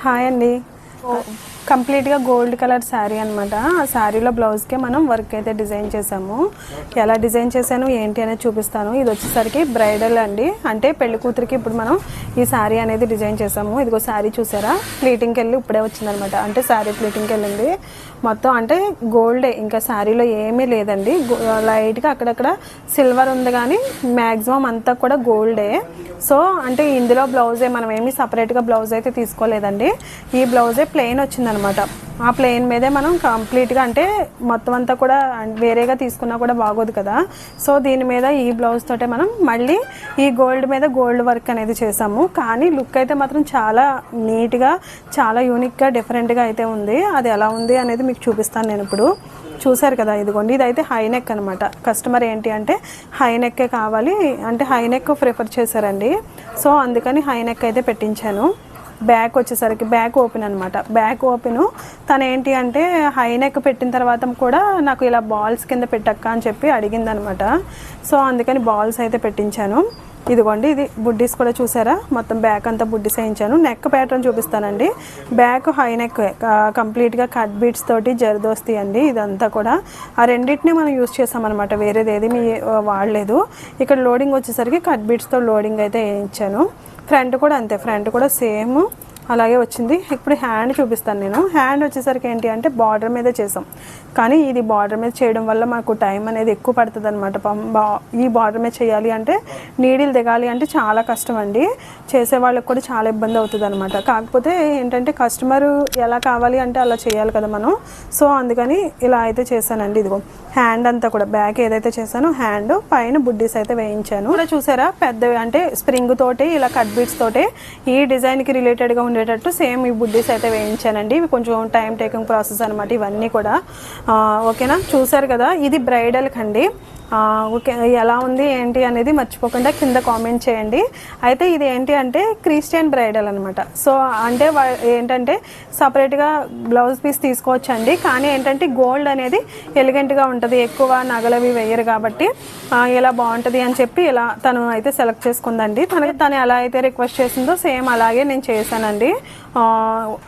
Hi అండి. కంప్లీట్గా gold colour sari అనమాట. ఆ శారీలో బ్లౌజ్కే మనం వర్క్ అయితే డిజైన్ చేసాము. ఎలా డిజైన్ చేశాను ఏంటి అనేది చూపిస్తాను. ఇది వచ్చేసరికి బ్రైడల్ అండి, అంటే పెళ్లి కూతురికి ఇప్పుడు మనం ఈ శారీ అనేది డిజైన్ చేసాము. ఇదిగో శారీ చూసారా, ప్లీటింగ్కి వెళ్ళి ఇప్పుడే వచ్చిందనమాట. అంటే శారీ ప్లీటింగ్కి వెళ్ళింది మొత్తం. అంటే గోల్డే, ఇంకా శారీలో ఏమీ లేదండి. లైట్గా అక్కడక్కడ సిల్వర్ ఉంది కానీ మ్యాక్సిమం అంతా కూడా గోల్డే. సో అంటే ఇందులో బ్లౌజే, మనం ఏమి సపరేట్గా బ్లౌజ్ అయితే తీసుకోలేదండి. ఈ బ్లౌజే ప్లెయిన్ వచ్చిందనమాట. ఆ ప్లెయిన్ మీదే మనం కంప్లీట్గా, అంటే మొత్తం అంతా కూడా వేరేగా తీసుకున్నా కూడా బాగోదు కదా. సో దీని మీద ఈ బ్లౌజ్ తోటే మనం మళ్ళీ ఈ గోల్డ్ మీద గోల్డ్ వర్క్ అనేది చేసాము. కానీ లుక్ అయితే మాత్రం చాలా నీట్గా, చాలా యూనిక్గా, డిఫరెంట్గా అయితే ఉంది. అది ఎలా ఉంది అనేది మీకు చూపిస్తాను నేను ఇప్పుడు. చూసారు కదా, ఇదిగోండి, ఇదైతే హై నెక్ అనమాట. కస్టమర్ ఏంటి అంటే హై నెక్కే కావాలి అంటే హై నెక్ ప్రిఫర్ చేశారండి. సో అందుకని హై నెక్ అయితే పెట్టించాను. బ్యాక్ వచ్చేసరికి బ్యాక్ ఓపెన్ అనమాట. బ్యాక్ ఓపెను తను ఏంటి అంటే హై నెక్ పెట్టిన తర్వాత కూడా నాకు ఇలా బాల్స్ కింద పెట్టక్క అని చెప్పి అడిగిందనమాట. సో అందుకని బాల్స్ అయితే పెట్టించాను. ఇదిగోండి, ఇది బుడ్డీస్ కూడా చూసారా, మొత్తం బ్యాక్ అంతా బుడ్డీస్ వేయించాను. నెక్ ప్యాటర్న్ చూపిస్తానండి. బ్యాక్ హై నెక్ కంప్లీట్గా కట్ బీట్స్ తోటి జరదోస్తాయి అండి. ఇదంతా కూడా ఆ రెండింటిని మనం యూజ్ చేసామన్నమాట, వేరేది ఏది మీ వాడలేదు. ఇక్కడ లోడింగ్ వచ్చేసరికి కట్ బీట్స్తో లోడింగ్ అయితే వేయించాను. ఫ్రంట్ కూడా అంతే, ఫ్రంట్ కూడా సేమ్ అలాగే వచ్చింది. ఇప్పుడు హ్యాండ్ చూపిస్తాను నేను. హ్యాండ్ వచ్చేసరికి ఏంటి అంటే బార్డర్ మీద చేసాం, కానీ ఇది బార్డర్ మీద చేయడం వల్ల మాకు టైం అనేది ఎక్కువ పడుతుంది అనమాట. ఈ బార్డర్ మీద చేయాలి అంటే నీడిల్ దిగాలి అంటే చాలా కష్టం అండి. చేసే వాళ్ళకి కూడా చాలా ఇబ్బంది అవుతుంది అనమాట. కాకపోతే ఏంటంటే కస్టమర్ ఎలా కావాలి అంటే అలా చేయాలి కదా మనం. సో అందుకని ఇలా అయితే చేశానండి. ఇదిగో హ్యాండ్ అంతా కూడా బ్యాక్ ఏదైతే చేశానో హ్యాండ్ పైన బుడ్డీస్ అయితే వేయించాను. కూడా చూసారా, పెద్దవి అంటే స్ప్రింగ్ తోటి ఇలా కట్ బీట్స్ తోటి ఈ డిజైన్కి రిలేటెడ్గా ఉండేటట్టు సేమ్ ఈ బుడ్డీస్ అయితే వేయించానండి. ఇవి కొంచెం టైం టేకింగ్ ప్రాసెస్ అనమాట ఇవన్నీ కూడా. ఓకేనా, చూసారు కదా, ఇది బ్రైడల్కి అండి. ఓకే, ఎలా ఉంది ఏంటి అనేది మర్చిపోకుండా కింద కామెంట్ చేయండి. అయితే ఇది ఏంటి అంటే క్రిస్టియన్ బ్రైడల్ అనమాట. సో అంటే ఏంటంటే సపరేట్గా బ్లౌజ్ పీస్ తీసుకోవచ్చండి. కానీ ఏంటంటే గోల్డ్ అనేది ఎలిగెంట్గా ఉంటుంది, ఎక్కువ నగలవి వేయరు కాబట్టి ఇలా బాగుంటుంది అని చెప్పి ఇలా తను అయితే సెలెక్ట్ చేసుకుందండి. తను ఎలా అయితే రిక్వెస్ట్ చేసిందో సేమ్ అలాగే నేను చేశానండి.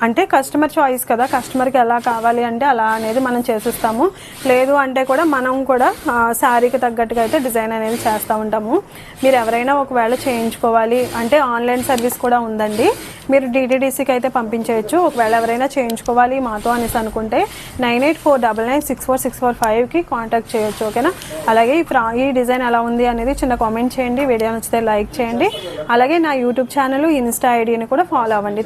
అంటే కస్టమర్ చాయిస్ కదా, కస్టమర్కి ఎలా కావాలి అంటే అలా అనేది మనం చేసిస్తాము. లేదు అంటే కూడా మనం కూడా శారీకి తగ్గట్టుగా అయితే డిజైన్ అనేది చేస్తూ ఉంటాము. మీరు ఎవరైనా ఒకవేళ చేయించుకోవాలి అంటే ఆన్లైన్ సర్వీస్ కూడా ఉందండి. మీరు DTDCకి అయితే పంపించవచ్చు. ఒకవేళ ఎవరైనా చేయించుకోవాలి మాతో అనేసి అనుకుంటే 9849964645కి కాంటాక్ట్ చేయొచ్చు. ఓకేనా, అలాగే ఈ డిజైన్ ఎలా ఉంది అనేది చిన్న కామెంట్ చేయండి. వీడియో నచ్చితే లైక్ చేయండి. అలాగే నా యూట్యూబ్ ఛానల్, ఇన్స్టా ఐడిని కూడా ఫాలో అవ్వండి.